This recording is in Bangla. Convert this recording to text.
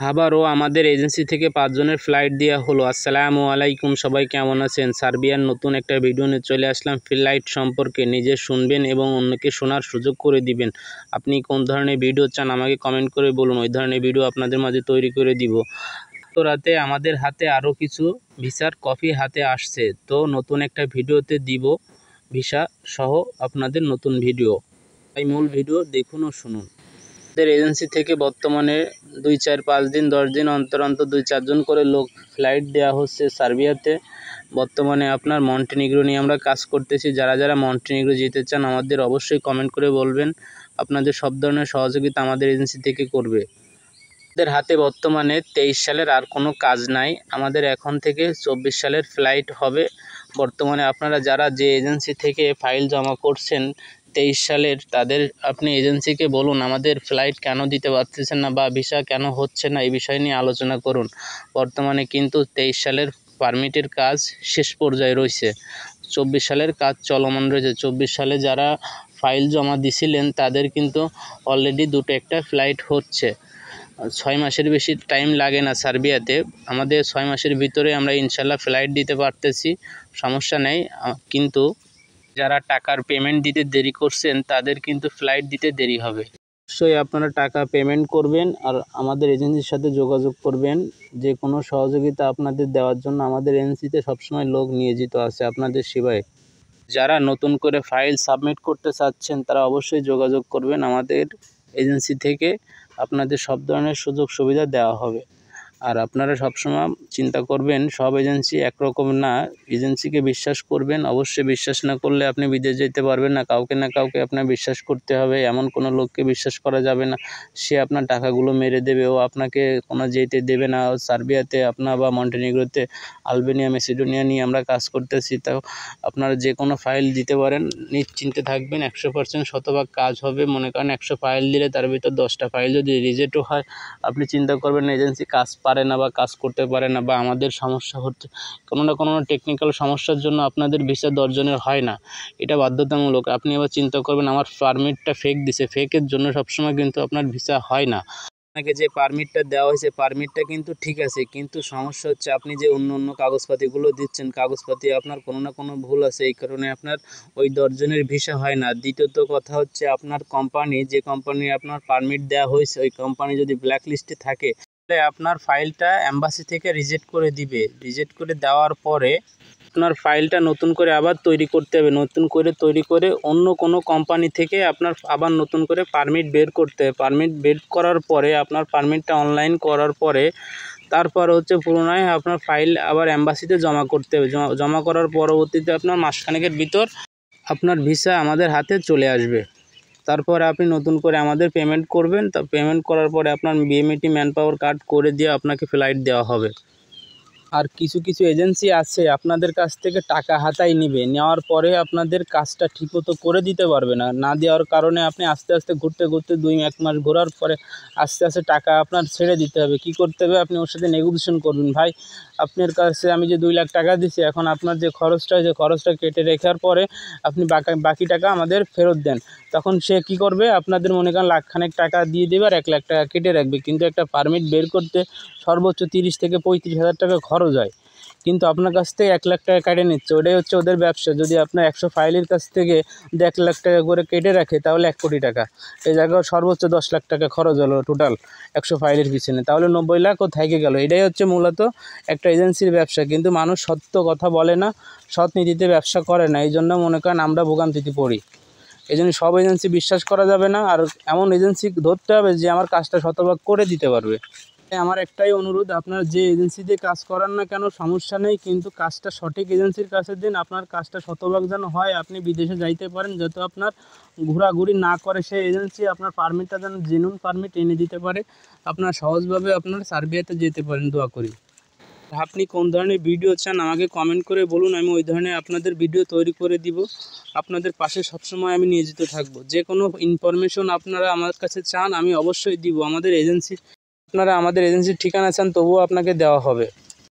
আবারও আমাদের এজেন্সি থেকে 5 জনের ফ্লাইট দেওয়া হলো। আসসালামু আলাইকুম, সবাই কেমন আছেন? সার্বিয়ার নতুন একটা ভিডিও নিয়ে চলে আসলাম ফ্লাইট সম্পর্কে। নিজে শুনবেন এবং অন্যকে শোনার সুযোগ করে দিবেন। আপনি কোন ধরনের ভিডিও চান আমাকে কমেন্ট করে বলুন, ওই ধরনের ভিডিও আপনাদের মাঝে তৈরি করে দিব। তো রাতে আমাদের হাতে আরও কিছু ভিসার কপি হাতে আসছে, তো নতুন একটা ভিডিওতে দিব ভিসা সহ আপনাদের নতুন ভিডিও। তাই মূল ভিডিও দেখুন ও শুনুন। আমাদের এজেন্সি থেকে বর্তমানে 2, 4, 5 দিন 10 দিন অন্তর 2-4 জন করে লোক ফ্লাইট দেওয়া হচ্ছে সার্বিয়াতে। বর্তমানে আপনার মন্টিনিগ্রো নিয়ে আমরা কাজ করতেছি। যারা যারা মন্টিনিগ্রো যেতে চান আমাদের অবশ্যই কমেন্ট করে বলবেন। আপনাদের সব ধরনের সহযোগিতা আমাদের এজেন্সি থেকে করবে। আমাদের হাতে বর্তমানে 23 সালের আর কোনো কাজ নাই। আমাদের এখন থেকে 24 সালের ফ্লাইট হবে। বর্তমানে আপনারা যারা যে এজেন্সি থেকে ফাইল জমা করছেন 23 সালের, তাদের আপনি এজেন্সিকে বলুন আমাদের ফ্লাইট কেন দিতে পারতেছেন না বা ভিসা কেন হচ্ছে না, এই বিষয় নিয়ে আলোচনা করুন। বর্তমানে কিন্তু 23 সালের পারমিটের কাজ শেষ পর্যায়ে রয়েছে, 24 সালের কাজ চলমান রয়েছে। 24 সালে যারা ফাইল জমা দিছিলেন তাদের কিন্তু অলরেডি একটা ফ্লাইট হচ্ছে। 6 মাসের বেশি টাইম লাগে না সার্বিয়াতে। আমাদের 6 মাসের ভিতরে আমরা ইনশাল্লাহ ফ্লাইট দিতে পারতেছি, সমস্যা নেই। কিন্তু যারা টাকার পেমেন্ট দিতে দেরি করছেন তাদের কিন্তু ফ্লাইট দিতে দেরি হবে। অবশ্যই আপনারা টাকা পেমেন্ট করবেন আর আমাদের এজেন্সির সাথে যোগাযোগ করবেন। যে কোনো সহযোগিতা আপনাদের দেওয়ার জন্য আমাদের এজেন্সিতে সবসময় লোক নিয়োজিত আছে আপনাদের সেবায়। যারা নতুন করে ফাইল সাবমিট করতে চাচ্ছেন তারা অবশ্যই যোগাযোগ করবেন। আমাদের এজেন্সি থেকে আপনাদের সব ধরনের সুযোগ সুবিধা দেওয়া হবে। আর আপনারা সবসময় চিন্তা করবেন সব এজেন্সি একরকম না, এজেন্সিকে বিশ্বাস করবেন। অবশ্যই বিশ্বাস না করলে আপনি বিদেশ যেতে পারবেন না। কাউকে না কাউকে আপনার বিশ্বাস করতে হবে। এমন কোনো লোককে বিশ্বাস করা যাবে না সে আপনার টাকাগুলো মেরে দেবে ও আপনাকে কোনো যেতে দেবে না। সার্বিয়াতে আপনার বা মন্টিনিগ্রোতে, আলবেনিয়া, মেসিডোনিয়া নিয়ে আমরা কাজ করতেছি। তাও আপনারা যে কোনো ফাইল দিতে পারেন, নিশ্চিন্তে থাকবেন। 100% শতভাগ কাজ হবে। মনে করেন 100 ফাইল দিলে তার ভিতর 10টা ফাইল যদি রিজেক্টও হয়, আপনি চিন্তা করবেন এজেন্সি কাজ পারে না বা কাজ করতে পারে না বা আমাদের সমস্যা হচ্ছে, কোনো না কোনো টেকনিক্যাল সমস্যার জন্য আপনাদের ভিসা 10 জনের হয় না, এটা বাধ্যতামূলক। আপনি আবার চিন্তা করবেন আমার পারমিটটা ফেক দিছে, ফেকের জন্য সবসময় কিন্তু আপনার ভিসা হয় না। আপনাকে যে পারমিটটা দেওয়া হয়েছে পারমিটটা কিন্তু ঠিক আছে, কিন্তু সমস্যা হচ্ছে আপনি যে অন্য কাগজপাতিগুলো দিচ্ছেন, কাগজপাতি আপনার কোনো না কোনো ভুল আছে, এই কারণে আপনার ওই 10 জনের ভিসা হয় না। দ্বিতীয়ত কথা হচ্ছে আপনার কোম্পানি, যে কোম্পানি আপনার পারমিট দেওয়া হয়েছে ওই কোম্পানি যদি ব্ল্যাক লিস্টে থাকে তাহলে আপনার ফাইলটা এম্বাসি থেকে রিজেক্ট করে দিবে। রিজেক্ট করে দেওয়ার পরে আপনার ফাইলটা নতুন করে আবার তৈরি করতে হবে। নতুন করে তৈরি করে অন্য কোনো কোম্পানি থেকে আপনার আবার নতুন করে পারমিট বের করতে হবে। পারমিট বের করার পরে আপনার পারমিটটা অনলাইন করার পরে তারপর হচ্ছে পুনরায় আপনার ফাইল আবার এম্বাসিতে জমা করতে হবে। জমা করার পরবর্তীতে আপনার মাসখানেকের ভিতর আপনার ভিসা আমাদের হাতে চলে আসবে। তারপরে আপনি নতুন করে আমাদের পেমেন্ট করবেন। তা পেমেন্ট করার পরে আপনার বিএমইটি ম্যান পাওয়ার কার্ড করে দিয়ে আপনাকে ফ্লাইট দেওয়া হবে। আর কিছু এজেন্সি আছে আপনাদের কাছ থেকে টাকা হাতায় নেবে, নেওয়ার পরে আপনাদের কাজটা ঠিকমতো করে দিতে পারবে না। না দেওয়ার কারণে আপনি আস্তে আস্তে ঘুরতে 2-1 মাস ঘোরার পরে আস্তে আস্তে টাকা আপনার ছেড়ে দিতে হবে। কি করতে হবে, আপনি ওর সাথে নেগোসিয়েশন করবেন। ভাই আপনার কাছে আমি যে 2 লাখ টাকা দিচ্ছি, এখন আপনার যে খরচটা কেটে রাখার পরে আপনি বাকি টাকা আমাদের ফেরত দেন। তখন সে কি করবে, আপনাদের মনে করেন লাখখানেক টাকা দিয়ে দেবে আর 1 লাখ টাকা কেটে রাখবে। কিন্তু একটা পারমিট বের করতে সর্বোচ্চ 30 থেকে 35 হাজার টাকা খরচ হয়, কিন্তু আপনার কাছ থেকে 1 লাখ টাকা কেটে নিচ্ছে। ওটাই হচ্ছে ওদের ব্যবসা। যদি আপনার 100 ফাইলের কাছ থেকে 1 লাখ টাকা করে কেটে রাখে তাহলে 1 কোটি টাকা। এই জায়গায় সর্বোচ্চ 10 লাখ টাকা খরচ হলো টোটাল 100 ফাইলের পিছনে, তাহলে 90 লাখ ও থেকে গেল। এটাই হচ্ছে মূলত একটা এজেন্সির ব্যবসা। কিন্তু মানুষ সত্য কথা বলে না, সৎ নীতিতে ব্যবসা করে না, এই জন্য মনে করেন আমরা ভোগান্তিতে পড়ি। এই জন্য সব এজেন্সি বিশ্বাস করা যাবে না, আর এমন এজেন্সি ধরতে হবে যে আমার কাজটা শতভাগ করে দিতে পারবে। আমার একটাই অনুরোধ, আপনার যে এজেন্সিতে কাজ করান না কেন সমস্যা নেই, কিন্তু কাজটা সঠিক এজেন্সির কাছে দিন। আপনার কাজটা শতভাগ যেন হয়, আপনি বিদেশে যাইতে পারেন, যাতে আপনার ঘোরাঘুরি না করে সেই এজেন্সি আপনার পারমিটটা যেন জেনুইন পারমিট এনে দিতে পারে, আপনার সহজভাবে আপনার সার্বিয়াতে যেতে পারেন। দোয়া করি। আপনি কোন ধরনের ভিডিও চান আমাকে কমেন্ট করে বলুন, আমি ওই ধরনের আপনাদের ভিডিও তৈরি করে দিব। আপনাদের পাশে সবসময় আমি নিয়োজিত থাকব। যে কোনো ইনফরমেশন আপনারা আমার কাছে চান আমি অবশ্যই দিব। আপনারা আমাদের এজেন্সির ঠিকানা চান তবুও আপনাকে দেওয়া হবে।